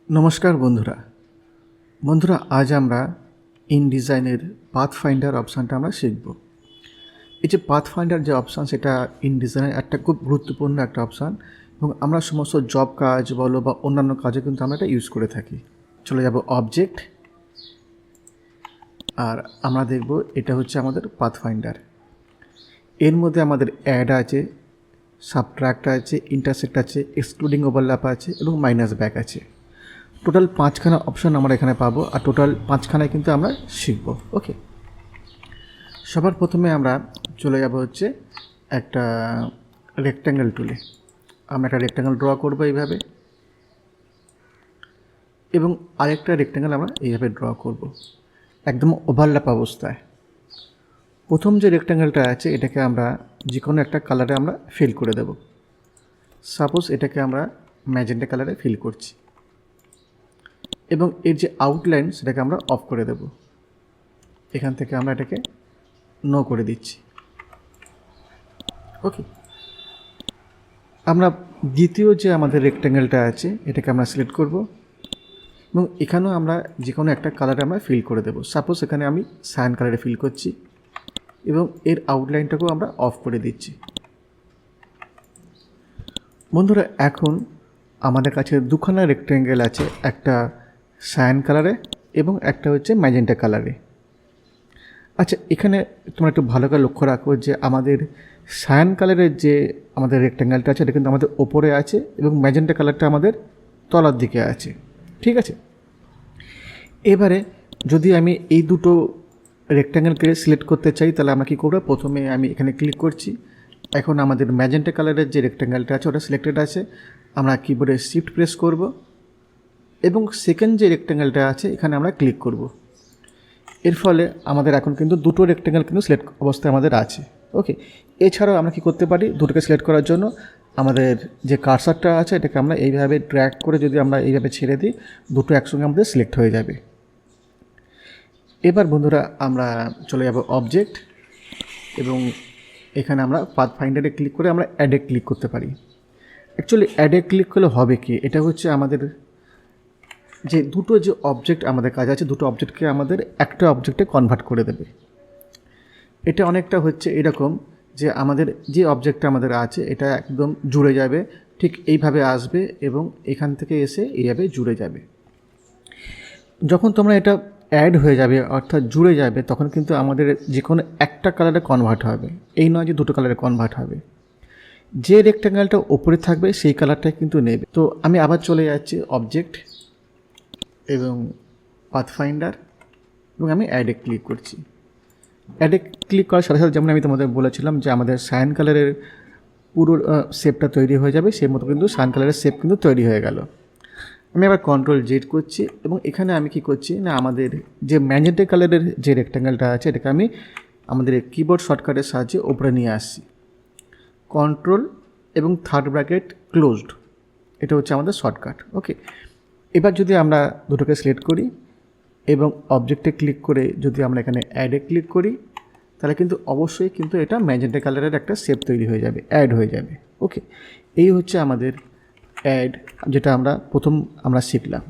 নমস্কার বন্ধুরা আজ আমরা ইনডিজাইনের পাথফাইন্ডার অপশানটা আমরা শিখব। এই যে পাথফাইন্ডার যে অপশান, সেটা ইনডিজাইনের একটা খুব গুরুত্বপূর্ণ একটা অপশান এবং আমরা সমস্ত জব কাজ বলো বা অন্যান্য কাজে কিন্তু আমরা এটা ইউজ করে থাকি। চলে যাব অবজেক্ট, আর আমরা দেখব এটা হচ্ছে আমাদের পাথফাইন্ডার। এর মধ্যে আমাদের অ্যাড আছে, সাবট্রাক্ট আছে, ইন্টারসেক্ট আছে, এক্সক্লুডিং ওভারল্যাপ আছে এবং মাইনাস ব্যাক আছে। টোটাল 5খানা অপশান আমরা এখানে পাবো, আর টোটাল 5খানায় কিন্তু আমরা শিখব। ওকে, সবার প্রথমে আমরা চলে যাব হচ্ছে একটা রেক্ট্যাঙ্গেল টুলে। আমরা একটা রেক্ট্যাঙ্গেল ড্র করবো এইভাবে, এবং আরেকটা রেক্ট্যাঙ্গেল আমরা এইভাবে ড্র করব একদম ওভারল্যাপ অবস্থায়। প্রথম যে রেক্ট্যাঙ্গেলটা আছে এটাকে আমরা যে কোনো একটা কালারে আমরা ফিল করে দেব। সাপোজ এটাকে আমরা ম্যাজেন্টা কালারে ফিল করছি, এবং এর যে আউটলাইন সেটাকে আমরা অফ করে দেব। এখান থেকে আমরা এটাকে নো করে দিচ্ছি। ওকে, আমরা দ্বিতীয় যে আমাদের রেক্ট্যাঙ্গেলটা আছে এটাকে আমরা সিলেক্ট করব, এবং এখানেও আমরা যে কোনো একটা কালারে আমরা ফিল করে দেব। সাপোজ এখানে আমি সায়ান কালারে ফিল করছি, এবং এর আউটলাইনটাকেও আমরা অফ করে দিচ্ছি। বন্ধুরা, এখন আমাদের কাছে দুখানা রেক্ট্যাঙ্গেল আছে, একটা সায়ান কালারে এবং একটা হচ্ছে ম্যাজেন্টা কালারে। আচ্ছা, এখানে তোমরা একটু ভালো করে লক্ষ্য রাখো যে আমাদের সায়ান কালারের যে আমাদের রেক্ট্যাঙ্গেলটা আছে এটা কিন্তু আমাদের ওপরে আছে, এবং ম্যাজেন্টা কালারটা আমাদের তলার দিকে আছে। ঠিক আছে, এবারে যদি আমি এই দুটো রেক্ট্যাঙ্গেলকে সিলেক্ট করতে চাই তাহলে আমরা কী করবো, প্রথমে আমি এখানে ক্লিক করছি। এখন আমাদের ম্যাজেন্টা কালারের যে রেক্ট্যাঙ্গেলটা আছে ওটা সিলেক্টেড আছে, আমরা কিবোর্ডে শিফট প্রেস করব, এবং সেকেন্ড যে রেক্ট্যাঙ্গেলটা আছে এখানে আমরা ক্লিক করব। এর ফলে আমাদের এখন কিন্তু দুটো রেক্ট্যাঙ্গেল কিন্তু সিলেক্ট অবস্থায় আমাদের আছে। ওকে, এছাড়াও আমরা কি করতে পারি, দুটোকে সিলেক্ট করার জন্য আমাদের যে কার্সারটা আছে এটাকে আমরা এইভাবে ড্র্যাগ করে যদি আমরা এইভাবে ছেড়ে দিই, দুটো একসঙ্গে আমাদের সিলেক্ট হয়ে যাবে। এবার বন্ধুরা আমরা চলে যাব অবজেক্ট, এবং এখানে আমরা পাথফাইন্ডারে ক্লিক করে আমরা অ্যাডে ক্লিক করতে পারি। অ্যাকচুয়ালি অ্যাডে ক্লিক করলে হবে কি, এটা হচ্ছে আমাদের যে দুটো যে অবজেক্ট আমাদের কাজ আছে, দুটো অবজেক্টকে আমাদের একটা অবজেক্টে কনভার্ট করে দেবে। এটা অনেকটা হচ্ছে এরকম যে আমাদের যে অবজেক্টটা আমাদের আছে এটা একদম জুড়ে যাবে, ঠিক এইভাবে আসবে এবং এখান থেকে এসে এইভাবে জুড়ে যাবে। যখন তোমরা এটা অ্যাড হয়ে যাবে অর্থাৎ জুড়ে যাবে, তখন কিন্তু আমাদের যে কোনো একটা কালারে কনভার্ট হবে, এই নয় যে দুটো কালারে কনভার্ট হবে। যে রেক্ট্যাঙ্গেলটা ওপরে থাকবে সেই কালারটাই কিন্তু নেবে। তো আমি আবার চলে যাচ্ছি অবজেক্ট এবং পাথফাইন্ডার, এবং আমি অ্যাডে ক্লিক করছি। অ্যাডে ক্লিক করার সাথে সাথে যেমন আমি তোমাদের বলেছিলাম যে আমাদের সায়ান কালারের পুরো শেপটা তৈরি হয়ে যাবে, সেই মতো কিন্তু সায়ান কালারের শেপ কিন্তু তৈরি হয়ে গেল। আমি আবার কন্ট্রোল-Z করছি, এবং এখানে আমি কি করছি না, আমাদের যে ম্যাজেন্টা কালারের যে রেক্ট্যাঙ্গেলটা আছে এটাকে আমি আমাদের কিবোর্ড শর্টকাটের সাহায্যে ওপরে নিয়ে আসছি। কন্ট্রোল এবং থার্ড ব্র্যাকেট ক্লোজড, এটা হচ্ছে আমাদের শর্টকাট। ওকে, এবার যদি আমরা দুটোকে সিলেক্ট করি এবং অবজেক্টে ক্লিক করে যদি আমরা এখানে অ্যাডে ক্লিক করি, তাহলে কিন্তু অবশ্যই কিন্তু এটা ম্যাজেন্টা কালারের একটা শেপ তৈরি হয়ে যাবে, অ্যাড হয়ে যাবে। ওকে, এই হচ্ছে আমাদের অ্যাড, যেটা আমরা শিখলাম।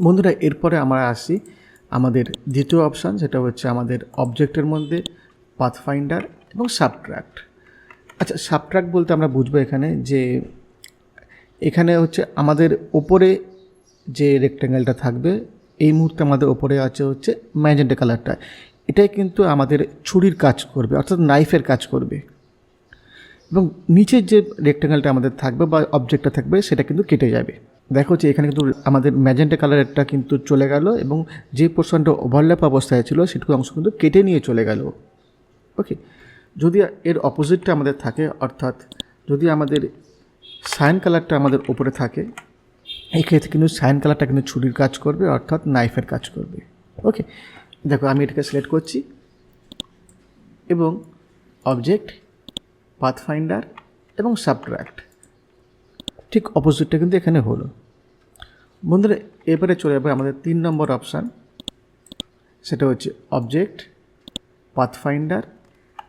বন্ধুরা, এরপরে আমরা আসি আমাদের দ্বিতীয় অপশান, যেটা হচ্ছে আমাদের অবজেক্টের মধ্যে পাথফাইন্ডার এবং সাবট্রাক্ট। আচ্ছা, সাবট্রাক্ট বলতে আমরা বুঝবো এখানে যে এখানে হচ্ছে আমাদের ওপরে যে রেক্ট্যাঙ্গেলটা থাকবে, এই মুহূর্তে আমাদের ওপরে আছে হচ্ছে ম্যাজেন্টা কালারটা, এটাই কিন্তু আমাদের ছুরির কাজ করবে অর্থাৎ নাইফের কাজ করবে, এবং নিচের যে রেক্ট্যাঙ্গেলটা আমাদের থাকবে বা অবজেক্টটা থাকবে সেটা কিন্তু কেটে যাবে। দেখো যে এখানে কিন্তু আমাদের ম্যাজেন্টা কালারেরটা কিন্তু চলে গেল, এবং যে পোর্শনটা ওভারল্যাপ অবস্থায় ছিল সেটুকু অংশ কিন্তু কেটে নিয়ে চলে গেল। ওকে, যদি এর অপোজিটটা আমাদের থাকে, অর্থাৎ যদি আমাদের সায়ান কালারটা আমাদের ওপরে থাকে, এই ক্ষেত্রে কিন্তু সায়ান কালারটা কিন্তু ছুরির কাজ করবে অর্থাৎ নাইফের কাজ করবে। ওকে, দেখো আমি এটাকে সিলেক্ট করছি, এবং অবজেক্ট, পাথফাইন্ডার এবং সাবট্রাক্ট, ঠিক অপোজিটটা কিন্তু এখানে হলো। বন্ধুরা, এবারে চলে যাবে আমাদের 3 নম্বর অপশান, সেটা হচ্ছে অবজেক্ট, পাথফাইন্ডার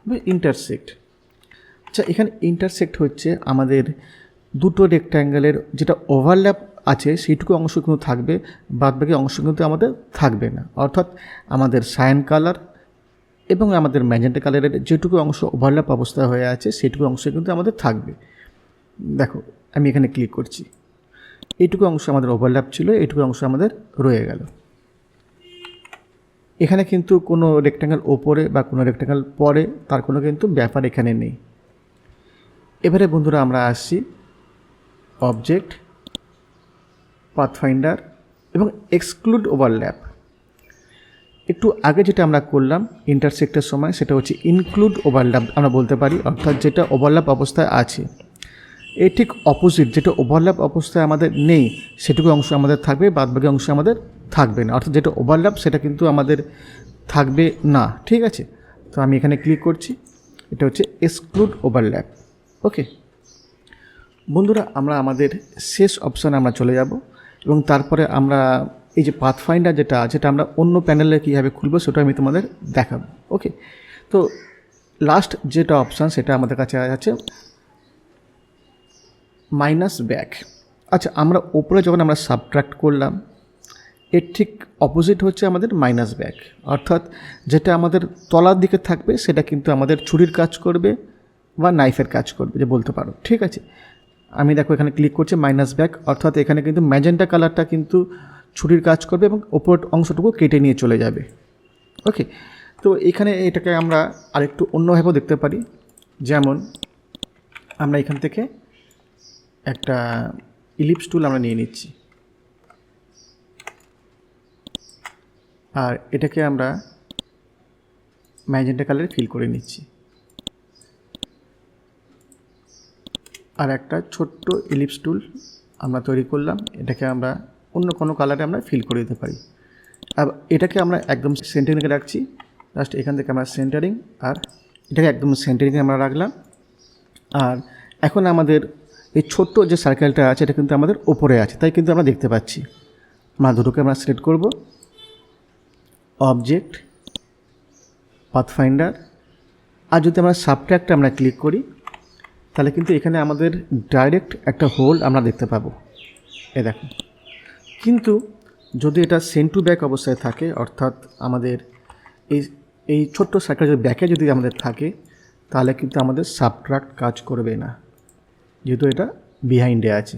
বা ইন্টারসেক্ট। আচ্ছা, এখানে ইন্টারসেক্ট হচ্ছে আমাদের দুটো রেক্ট্যাঙ্গেলের যেটা ওভারল্যাপ আছে সেইটুকু অংশ কিন্তু থাকবে, বাদবাকি অংশ কিন্তু আমাদের থাকবে না। অর্থাৎ আমাদের সায়ান কালার এবং আমাদের ম্যাজেন্টা কালারের যেটুকু অংশ ওভারল্যাপ অবস্থায় হয়ে আছে সেইটুকু অংশ কিন্তু আমাদের থাকবে। দেখো আমি এখানে ক্লিক করছি, এইটুকু অংশ আমাদের ওভারল্যাপ ছিল, এইটুকু অংশ আমাদের রয়ে গেল। এখানে কিন্তু কোনো রেক্ট্যাঙ্গেল ওপরে বা কোনো রেক্ট্যাঙ্গেল পরে তার কোনো কিন্তু ব্যাপার এখানে নেই। এবারে বন্ধুরা আমরা আসছি অবজেক্ট, পাথফাইন্ডার এবং এক্সক্লুড ওভারল্যাপ। একটু আগে যেটা আমরা করলাম ইন্টারসেক্টের সময়, সেটা হচ্ছে ইনক্লুড ওভারল্যাপ আমরা বলতে পারি, অর্থাৎ যেটা ওভারল্যাপ অবস্থায় আছে এর ঠিক অপোজিট, যেটা ওভারল্যাপ অবস্থায় আমাদের নেই সেটুকু অংশ আমাদের থাকবে, বাদবাকি অংশ আমাদের থাকবে না। অর্থাৎ যেটা ওভারল্যাপ সেটা কিন্তু আমাদের থাকবে না, ঠিক আছে। তো আমি এখানে ক্লিক করছি, এটা হচ্ছে এক্সক্লুড ওভারল্যাপ। ওকে বন্ধুরা, আমরা আমাদের শেষ অপশানে আমরা চলে যাব এবং তারপরে আমরা এই যে পাথফাইন্ডার যেটা আমরা অন্য প্যানেলে কীভাবে খুলবো সেটা আমি তোমাদের দেখাবো। ওকে, তো লাস্ট যেটা অপশান সেটা আমাদের কাছে আছে মাইনাস ব্যাক। আচ্ছা, আমরা ওপরে যখন আমরা সাবট্রাক্ট করলাম এর ঠিক অপোজিট হচ্ছে আমাদের মাইনাস ব্যাক, অর্থাৎ যেটা আমাদের তলার দিকে থাকবে সেটা কিন্তু আমাদের ছুরির কাজ করবে বা নাইফের কাজ করবে, যে বলতে পারো, ঠিক আছে। আমি দেখো এখানে ক্লিক করছি মাইনাস ব্যাক, অর্থাৎ এখানে কিন্তু ম্যাজেন্টা কালারটা কিন্তু ছুরির কাজ করবে এবং ওপর অংশটুকু কেটে নিয়ে চলে যাবে। ওকে, তো এখানে এটাকে আমরা আরেকটু অন্যভাবেও দেখতে পারি, যেমন আমরা এখান থেকে একটা ইলিপস টুল আমরা নিয়ে নিচ্ছি, আর এটাকে আমরা ম্যাজেন্টা কালারে ফিল করে নিচ্ছি। আর একটা ছোট্ট ইলিপস টুল আমরা তৈরি করলাম, এটাকে আমরা অন্য কোনো কালারে আমরা ফিল করে দিতে পারি। আর এটাকে আমরা একদম সেন্টারিংয়ে রাখছি, জাস্ট এখান থেকে আমরা সেন্টারিং, আর এটাকে একদম সেন্টারিংয়ে আমরা রাখলাম। আর এখন আমাদের এই ছোট্ট যে সার্কেলটা আছে এটা কিন্তু আমাদের ওপরে আছে, তাই কিন্তু আমরা দেখতে পাচ্ছি। আমরা দুটোকে আমরা সিলেক্ট করব, অবজেক্ট, পাথফাইন্ডার, আর যদি আমরা সাবট্র্যাক্টে আমরা ক্লিক করি তাহলে কিন্তু এখানে আমাদের ডাইরেক্ট একটা হোল আমরা দেখতে পাবো, এ দেখো। কিন্তু যদি এটা সেন্ড টু ব্যাক অবস্থায় থাকে, অর্থাৎ আমাদের এই ছোট্ট সার্কেল যদি ব্যাকে যদি আমাদের থাকে তাহলে কিন্তু আমাদের সাবট্রাক্ট কাজ করবে না, যেহেতু এটা বিহাইন্ডে আছে।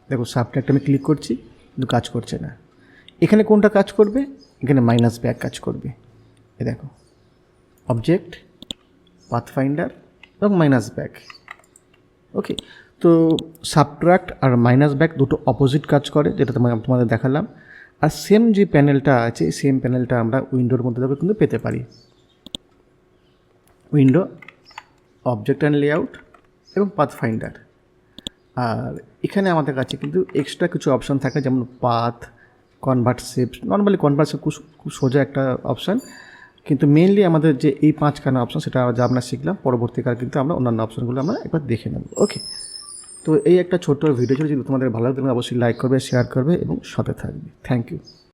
দেখো সাবট্রাক্ট আমি ক্লিক করছি কিন্তু কাজ করছে না। এখানে কোনটা কাজ করবে? এখানে মাইনাস ব্যাক কাজ করবে, এ দেখো, অবজেক্ট, পাথফাইন্ডার এবং মাইনাস ব্যাক। ওকে, তো সাবট্রাক্ট আর মাইনাস ব্যাক দুটো অপোজিট কাজ করে, যেটা তোমাদের দেখালাম। আর সেম যে প্যানেলটা আছে সেম প্যানেলটা আমরা উইন্ডোর মধ্যে থেকে কিন্তু পেতে পারি। উইন্ডো, অবজেক্ট অ্যান্ড লেআউট এবং পাথফাইন্ডার। আর এখানে আমাদের কাছে কিন্তু এক্সট্রা কিছু অপশান থাকে, যেমন path, convert shape. Normally convert shape খুব সোজা একটা অপশান, কিন্তু মেনলি আমাদের যে এই পাঁচখানা অপশান সেটা যা আমরা শিখলাম, পরবর্তীকালে কিন্তু আমরা অন্যান্য অপশানগুলো আমরা একবার দেখে নেব। ওকে, তো এই একটা ছোট্ট ভিডিও ছিল, যদি তোমাদের ভালো লাগবে অবশ্যই লাইক করবে, শেয়ার করবে এবং সাথে থাকবে। Thank you.